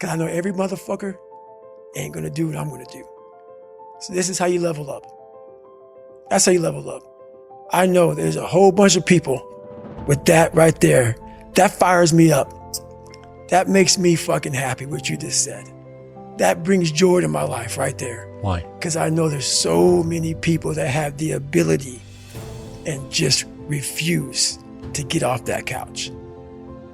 Because I know every motherfucker ain't gonna do what I'm gonna do. So this is how you level up. That's how you level up. I know there's a whole bunch of people with that right there. That fires me up. That makes me fucking happy, what you just said. That brings joy to my life right there. Why? Because I know there's so many people that have the ability and just refuse to get off that couch.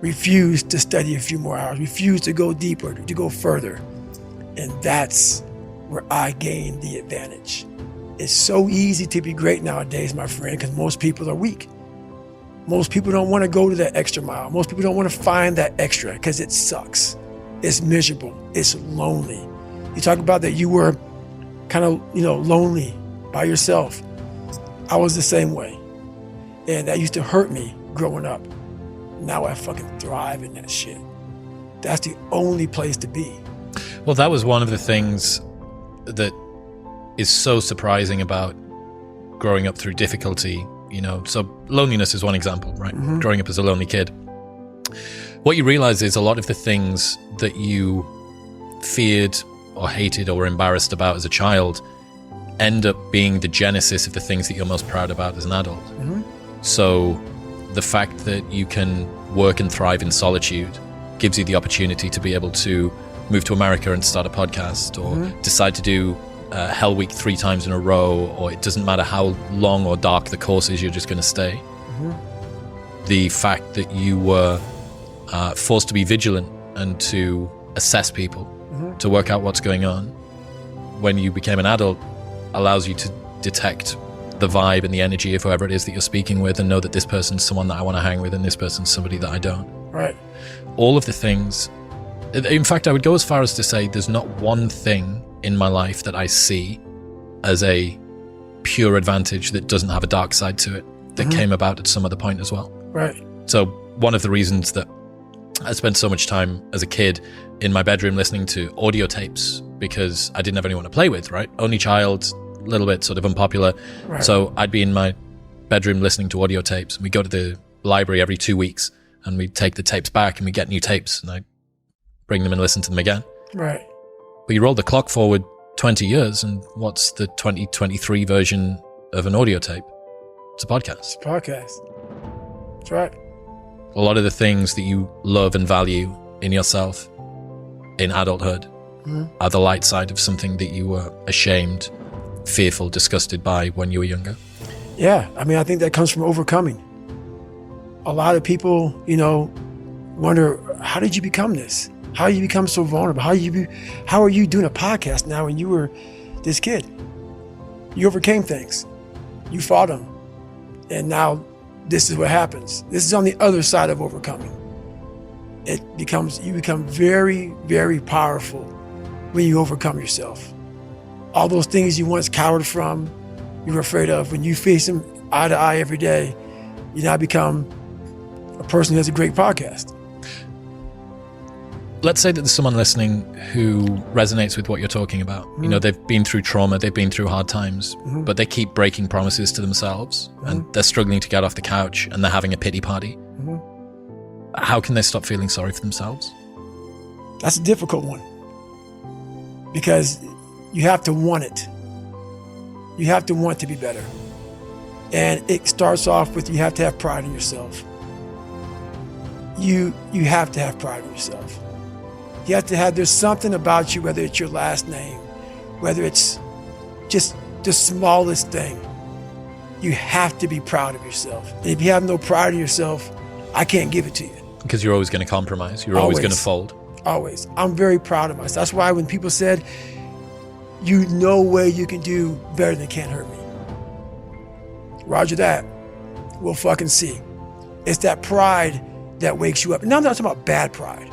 Refuse to study a few more hours. Refuse to go deeper, to go further. And that's where I gain the advantage. It's so easy to be great nowadays, my friend, because most people are weak. Most people don't want to go to that extra mile. Most people don't want to find that extra because it sucks. It's miserable. It's lonely. You talk about that you were kind of, lonely by yourself. I was the same way. And that used to hurt me growing up. Now I fucking thrive in that shit. That's the only place to be. Well, that was one of the things that is so surprising about growing up through difficulty. So loneliness is one example, right? Mm-hmm. Growing up as a lonely kid. What you realize is a lot of the things that you feared or hated or were embarrassed about as a child end up being the genesis of the things that you're most proud about as an adult. Mm-hmm. So the fact that you can work and thrive in solitude gives you the opportunity to be able to move to America and start a podcast, or mm-hmm. decide to do Hell Week 3 times in a row, or it doesn't matter how long or dark the course is, you're just going to stay. Mm-hmm. The fact that you were forced to be vigilant and to assess people, mm-hmm. to work out what's going on when you became an adult allows you to detect the vibe and the energy of whoever it is that you're speaking with, and know that this person's someone that I want to hang with and this person's somebody that I don't. Right. All of the things. In fact, I would go as far as to say there's not one thing in my life that I see as a pure advantage that doesn't have a dark side to it that mm-hmm. came about at some other point as well. Right. So one of the reasons that I spent so much time as a kid in my bedroom listening to audio tapes, because I didn't have anyone to play with, right? Only child, a little bit sort of unpopular. Right. So I'd be in my bedroom listening to audio tapes, and we'd go to the library every 2 weeks and we'd take the tapes back and we'd get new tapes and I'd bring them and listen to them again. Right. But you roll the clock forward 20 years and what's the 2023 version of an audio tape? It's a podcast. It's a podcast. That's right. A lot of the things that you love and value in yourself in adulthood mm-hmm. are the light side of something that you were ashamed, fearful, disgusted by when you were younger. Yeah. I mean, I think that comes from overcoming. A lot of people, wonder, how did you become this? How did you become so vulnerable? How are you doing a podcast now when you were this kid? You overcame things. You fought them. And now this is what happens. This is on the other side of overcoming. You become very, very powerful when you overcome yourself. All those things you once cowered from, you were afraid of, when you face them eye to eye every day, you now become a person who has a great podcast. Let's say that there's someone listening who resonates with what you're talking about. Mm-hmm. They've been through trauma, they've been through hard times, mm-hmm. but they keep breaking promises to themselves mm-hmm. and they're struggling to get off the couch and they're having a pity party. Mm-hmm. How can they stop feeling sorry for themselves? That's a difficult one, because you have to want it. You have to want to be better. And it starts off with, you have to have pride in yourself. You have to have pride in yourself. You have to have, there's something about you, whether it's your last name, whether it's just the smallest thing, you have to be proud of yourself. And if you have no pride in yourself, I can't give it to you. Because you're always going to compromise. You're always going to fold. Always. I'm very proud of myself. That's why when people said, no way you can do better than Can't Hurt Me. Roger that. We'll fucking see. It's that pride that wakes you up. And now I'm not talking about bad pride.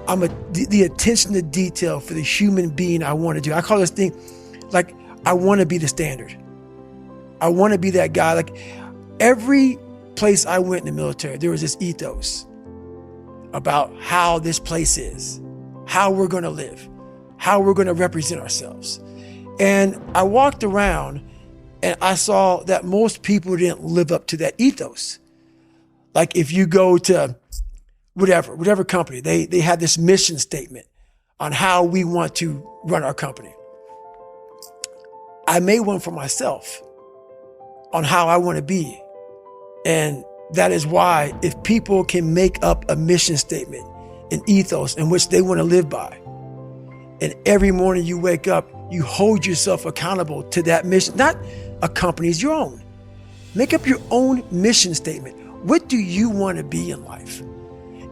I'm the attention to detail for the human being I want to do. I call this thing, like, I want to be the standard. I want to be that guy. Like, every place I went in the military, there was this ethos about how this place is, how we're going to live, how we're going to represent ourselves. And I walked around and I saw that most people didn't live up to that ethos. Like, if you go to whatever company, they have this mission statement on how we want to run our company. I made one for myself on how I want to be. And that is why if people can make up a mission statement, an ethos in which they want to live by, and every morning you wake up, you hold yourself accountable to that mission, not a company's, your own. Make up your own mission statement. What do you want to be in life?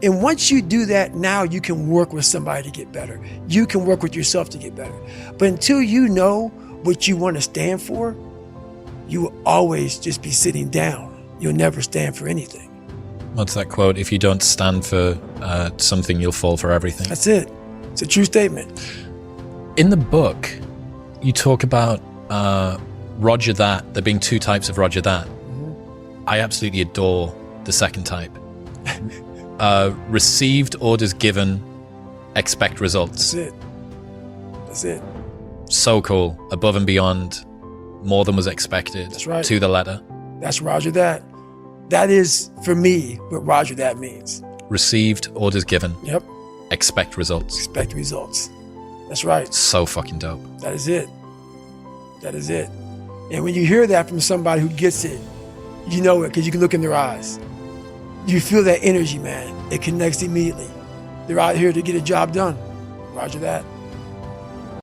And once you do that, now you can work with somebody to get better. You can work with yourself to get better. But until you know what you want to stand for, you will always just be sitting down. You'll never stand for anything. What's that quote? If you don't stand for something, you'll fall for everything. That's it. It's a true statement. In the book, you talk about Roger that, there being two types of Roger that. Mm-hmm. I absolutely adore the second type. Received orders given, expect results. That's it. That's it. So cool. Above and beyond, more than was expected. That's right. To the letter. That's Roger that. That is, for me, what Roger that means. Received orders given. Yep. Expect results. Expect results. That's right. So fucking dope. That is it. That is it. And when you hear that from somebody who gets it, you know it because you can look in their eyes. You feel that energy, man. It connects immediately. They're out here to get a job done. Roger that.